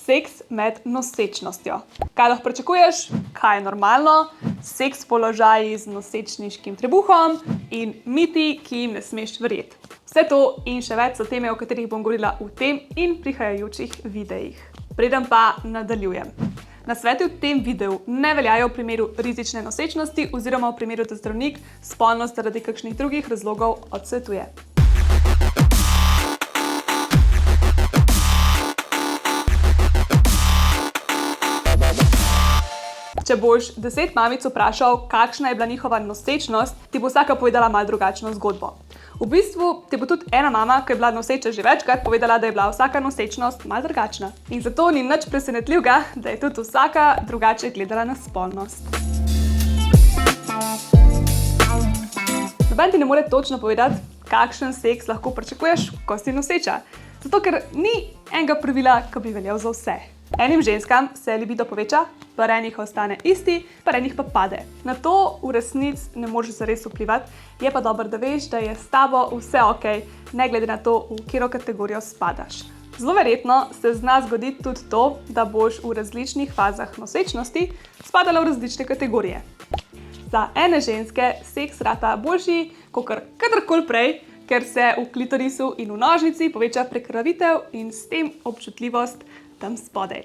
seks med nosečnostjo. Kaj lahko pričakuješ? Kaj je normalno? Seks položaji z nosečniškim trebuhom in miti, ki jim ne smeš verjeti. Vse to in še več so teme, o katerih bom govorila v tem in prihajajočih videih. Preden pa nadaljujem. Nasveti v tem videu ne veljajo v primeru rizične nosečnosti oziroma v primeru, da zdravnik spolnost zaradi kakšnih drugih razlogov odsvetuje. Če boš 10 mamic vprašal, kakšna je bila njihova nosečnost, ti bo vsaka povedala malo drugačno zgodbo. V bistvu ti bo tudi ena mama, ki je bila noseča že večkrat, povedala, da je bila vsaka nosečnost malo drugačna. In zato ni nič presenetljivega, da je tudi vsaka drugače gledala na spolnost. Noben ti ne more točno povedati, kakšen seks lahko pričakuješ, ko si noseča. Zato, ker ni enega pravila, ki bi veljal za vse. Enim ženskam se libido poveča, pri enih ostane isti, pri enih pa pade. Na to v resnici ne moreš zares vplivati, je pa dobro, da veš, da je s tabo vse okej, ne glede na to, v katero kategorijo spadaš. Zelo verjetno se zna zgoditi tudi to, da boš v različnih fazah nosečnosti spadala v različne kategorije. Za ene ženske seks rata boljši kakor kadarkoli prej, ker se v klitorisu in v nožnici poveča prekrvavitev in s tem občutljivost tam spodaj.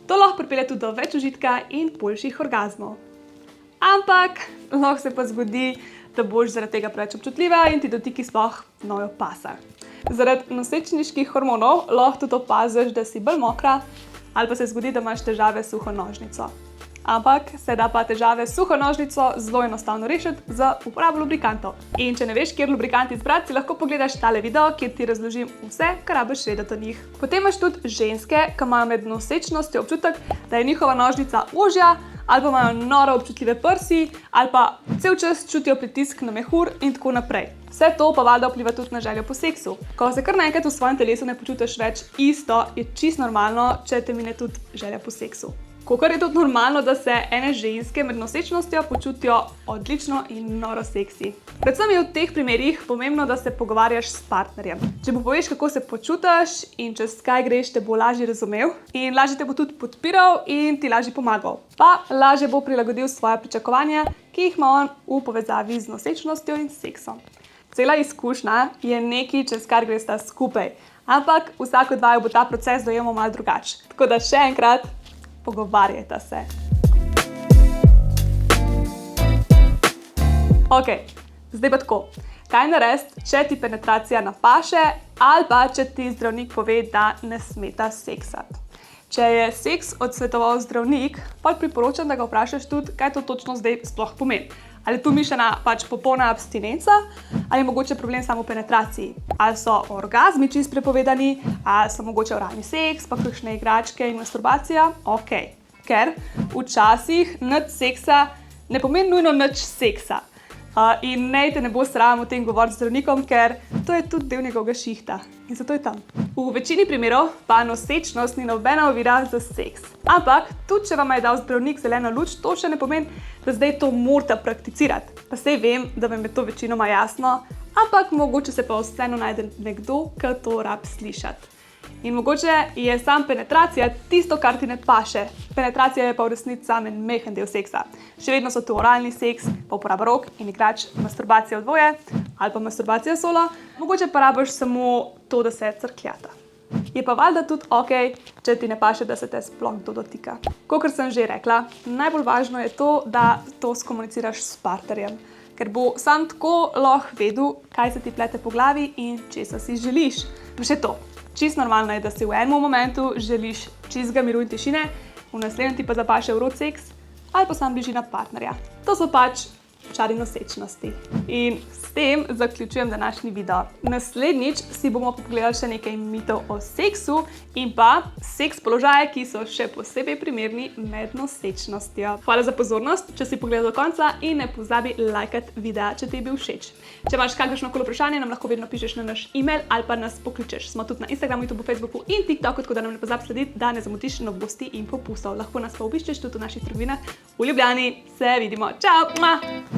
To lahko pripelje tudi do več užitka in boljših orgazmov. Ampak lahko se pa zgodi, da boš zaradi tega preveč občutljiva in ti dotiki sploh ne pasajo. Zaradi nosečniških hormonov lahko tudi opaziš, da si bolj mokra ali pa se zgodi, da imaš težave s suho nožnico. Ampak se da pa težave s suho nožnico zelo enostavno rešiti z uporabo lubrikantov. In če ne veš, kjer lubrikant izbrati, si lahko pogledaš tale video, kjer ti razložim vse, kar rabiš vedeti o njih. Potem imaš tudi ženske, ki imajo med nosečnostjo občutek, da je njihova nožnica ožja, ali pa imajo noro občutljive prsi, ali pa cel čas čutijo pritisk na mehur in tako naprej. Vse to pa valjda vpliva tudi na željo po seksu. Ko se kar naenkrat v svojem telesu ne počutiš več isto, je čisto normalno, če te mine tudi želja po seksu. Kakor je tudi normalno, da se ene ženske med nosečnostjo počutijo odlično in noro seksi. Predvsem je v teh primerih pomembno, da se pogovarjaš s partnerjem. Če mu poveš, kako se počutiš in čez kaj greš, te bo lažje razumel in lažje te bo tudi podpiral in ti lažje pomagal. Pa lažje bo prilagodil svoja pričakovanja, ki jih ima on v povezavi z nosečnostjo in seksom. Cela izkušnja je nekaj, čez kar gresta skupaj, ampak vsak od vaju bo ta proces dojemal malo drugače. Tako da še enkrat, pogovarjajta se. Ok, zdaj pa tako. Kaj narediti, če ti penetracija ne paše ali pa če ti zdravnik pove, da ne smeta seksati? Če je seks odsvetoval zdravnik, pa priporočam, da ga vprašaš tudi, kaj to točno zdaj sploh pomeni. Ali je tu mišljena popolna abstinenca, ali je mogoče problem samo v penetraciji. Ali so orgazmi čisto prepovedani, ali so mogoče oralni seks, pa kakšne igračke in masturbacija. Ok, ker včasih nič seksa ne pomeni nujno nič seksa. In nej te ne bo sram o tem govoriti z zdravnikom, ker to je tudi del njegovega šihta. In zato je tam. V večini primerov pa nosečnost ni nobena ovira za seks. Ampak tudi, če vam je dal zdravnik zeleno luč, to še ne pomeni, da zdaj to morate prakticirati. Pa sej vem, da vam je to večinoma jasno, ampak mogoče se pa vseeno najde nekdo, ki to rab slišati. In mogoče je sam penetracija tisto, kar ti ne paše. Penetracija je pa v resnici samen mehen del seksa. Še vedno so tu oralni seks, pa uporaba rok in igrač, masturbacija v dvoje ali pa masturbacija solo. Mogoče pa rabiš samo to, da se crkljata. Je pa valjda tudi ok, če ti ne paše, da se te sploh kdo dotika. Kakor sem že rekla, najbolj važno je to, da to skomuniciraš s partnerjem. Ker bo sam tako lahko vedel, kaj se ti plete po glavi in česa si želiš. Pa še to. Čisto normalno je, da si v enem momentu želiš čistega miru in tišine, v naslednjem ti pa zapaše vrod seks ali pa sam bližina partnerja. To so pač čari nosečnosti. In s tem zaključujem današnji video. Naslednjič si bomo pogledali še nekaj mitov o seksu in pa seks položaje, ki so še posebej primerni med nosečnostjo. Hvala za pozornost, če si pogledal do konca in ne pozabi lajkati videa, če ti je bil všeč. Če imaš kakršnokoli vprašanje, nam lahko vedno pišeš na naš e-mail ali pa nas pokličeš. Smo tudi na Instagramu, YouTubeu, Facebooku in TikToku, tako da nam ne pozabi slediti, da ne zamotiš novosti in popustov. Lahko nas pa obiščeš tudi v naših trgovinah v Ljubljani. Se vidimo. Čau!